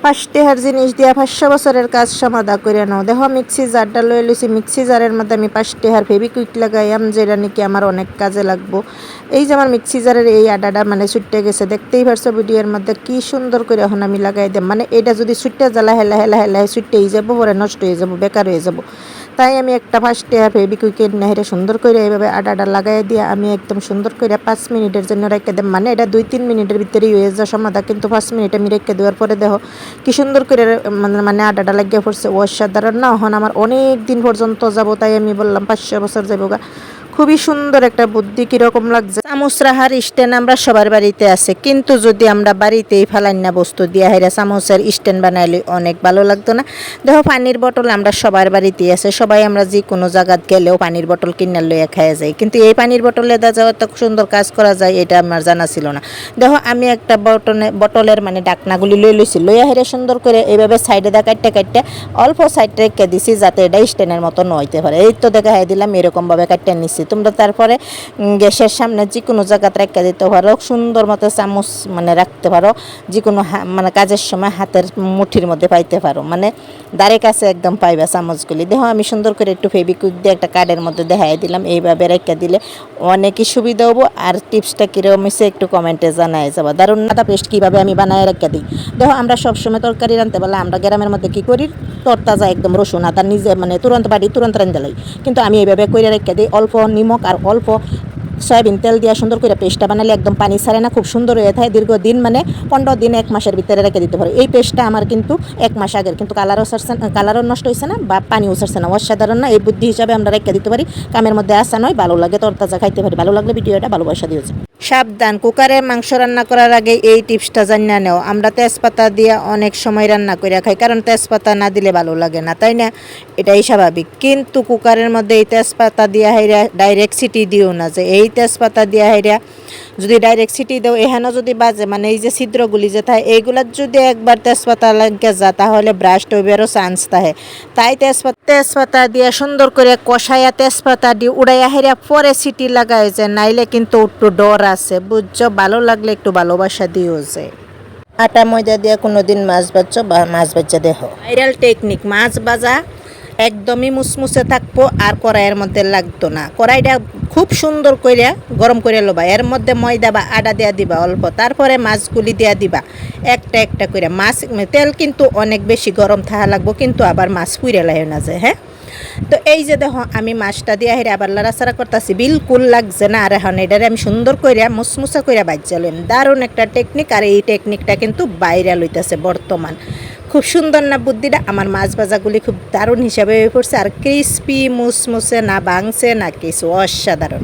5 টাকার জিনিস দিয়া 500 বছরের কাজ সমাধা করে নাও। দেখো মিক্সি জারটা লয়ে লইছি, মিক্সি জারের মধ্যে আমি 5 টাকার ফেবিকুইক লাগাইয়াম, যেটা নাকি আমার অনেক কাজে লাগবো। এই যে আমার মিক্সি জারের এই আডাটা মানে ছুটে গেছে, দেখতেই পারছো ভিডিওর মধ্যে কি সুন্দর করে এখন আমি লাগাই দিই। মানে এটা যদি ছুটে জ্বালা হেলা হেলা হেলা ছুটেই যাবো, পরে নষ্ট হয়ে যাবো, বেকার হয়ে যাবো। তাই আমি একটা 5 টাকার ফেবিকুইকের নেহেরে সুন্দর করে এইভাবে আডাটা লাগাই দিয়ে আমি একদম সুন্দর করে 5 মিনিটের জন্য রেখে দেব। মানে এটা 2-3 মিনিটের ভিতরেই হয়ে যায় সমাধা, কিন্তু 5 মিনিট আমি রেখে দেওয়ার পরে দেখো কি সুন্দর করে মানে আডাটা লাগিয়ে পড়ছে। অসাধারণ না? এখন আমার অনেক দিন পর্যন্ত যাবো, তাই আমি বললাম 500 বছর যাবো গা। খুবই সুন্দর একটা বুদ্ধি। কীরকম লাগছে? চামচ রাখার স্ট্যান্ড আমরা সবার বাড়িতে আছে, কিন্তু যদি আমরা বাড়িতেই ফেলাইন না বস্তু দিয়া হেরা চামচের স্ট্যান্ড বানাইলে অনেক ভালো লাগতো না? দেখো পানির বোতল আমরা সবার বাড়িতেই আছে, সবাই আমরা যে কোনো জায়গাত গেলেও পানির বোতল কিনে লইয়া খাওয়া যায়, কিন্তু এই পানির বোতলে দা যাওয়া এত সুন্দর কাজ করা যায় এটা আমার জানা ছিল না। দেখো আমি একটা বোতলের মানে ডাকনাগুলি লইছি, লইয়া হেরে সুন্দর করে এইভাবে সাইডে দা কাটতে কাটতে অল্প সাইড রেখে দিছি, যাতে এটা স্ট্যান্ডের মতো নইতে পারে। এই তো দেখা দিলাম এরকমভাবে কাটতে নিচ্ছি। তোমরা তারপরে গ্যাসের সামনে যে কোনো জায়গাতে রেখে দিতে পারো, সুন্দর মতো চামচ মানে রাখতে পারো, যে কোনো মানে কাজের সময় হাতের মুঠির মধ্যে পাইতে পারো, মানে দাঁড়ে কাছে একদম পাইবা চামচগুলি। দেখো আমি সুন্দর করে একটু ফেবিকুইক দিয়ে একটা কার্ডের মধ্যে দেখাই দিলাম, এইভাবে রেখে দিলে অনেকই সুবিধা হবো। আর টিপসটা কীরকম হয়েছে একটু কমেন্টে জানাই যাবা। দারুণ আদা পেস্ট কীভাবে আমি বানায় রেখে দিই। দেখো আমরা সবসময় তরকারি রাঁধতে পারলে আমরা গ্রামের মধ্যে কী করি, তরতাজা একদম রসুন আদা নিজে মানে তুরন্ত বাড়ি তুরন্ত রাঁধতে লাই, কিন্তু আমি এইভাবে করে রেখে দিই। অল্প নিমক আর অল্প সয়াবিন তেল দিয়ে সুন্দর করে পেস্টটা বানালে একদম পানি ছাড়ে না, খুব সুন্দর হয়ে থাকে। দীর্ঘদিন মানে 15 দিন 1 মাসের ভিতরে রেখে দিতে পারে। এই পেস্টটা আমার কিন্তু 1 মাস আগের, কিন্তু কালারও নষ্ট হয়েছে না বা পানিও ছাড়ছে না। অসাধারণ না? এই বুদ্ধি হিসাবে আমরা রেখে দিতে পারি, কামের মধ্যে আসা নয়, ভালো লাগে, তরতাজা খাইতে পারি। ভালো লাগলে ভিডিওটা ভালোবাসা দিয়েছে। সাবধান, কুকারে মাংস রান্না করার আগে এই টিপসটা জানিয়ে নেও। আমরা তেজপাতা দিয়ে অনেক সময় রান্না করে খাই, কারণ তেজপাতা না দিলে ভালো লাগে না, তাই না? এটাই স্বাভাবিক। কিন্তু কুকারের মধ্যে এই তেজপাতা দিয়া হাইরা ডাইরেক্ট সিটি দিও না, যে এই তেজপাতা দিয়া হাইরা যদি ডাইরেক্ট সিটি দাও এখানেও যদি বাজে, মানে এই যে ছিদ্রগুলি যে থাকে এইগুলার যদি একবার তেজপাতা লাগে যা, তাহলে ব্রাস্ট হইবারও চান্স থাকে। তাই তেজপাতা দিয়ে সুন্দর করে কষাইয়া তেজপাতা দিয়ে উড়াইয়া হেরা পরে সিটি লাগায় যে, নাইলে কিন্তু একটু ডর আছে, বুঝছো? ভালো লাগলে একটু ভালোবাসা দিও যে। আটা ময়দা দিয়ে কোনোদিন মাছ ভাজছো বা মাছ ভাজা দেখো, ভাইরাল টেকনিক। মাছ ভাজা একদমই মুসমুসে থাকবো আর কড়াইয়ের মধ্যে লাগতো না। কড়াইটা খুব সুন্দর করে গরম করে লবা, এর মধ্যে ময়দা বা আটা দেওয়া দিবা অল্প, তারপরে মাছগুলি দেওয়া দিবা একটা একটা করে। মাছ তেল কিন্তু অনেক বেশি গরম থাকা লাগবো, কিন্তু আবার মাছ পুড়ে লাগে না যে। হ্যাঁ, তো এই যে দেখো আমি মাছটা দিয়ে হেরে আবার লাড়াচাড়া করতেছি, বিলকুল লাগছে না। আর এখন এটারে আমি সুন্দর করে মুসমুসা করে বাজ্যালেন। দারুণ একটা টেকনিক, আর এই টেকনিকটা কিন্তু ভাইরাল হইতেছে বর্তমান। খুব সুন্দর না বুদ্ধিটা? আমার মাছ ভাজাগুলি খুব দারুণ হিসাবে হয়ে পড়ছে, আর ক্রিস্পি মুসমুসে, না ভাঙছে না কিছু, অসাধারণ।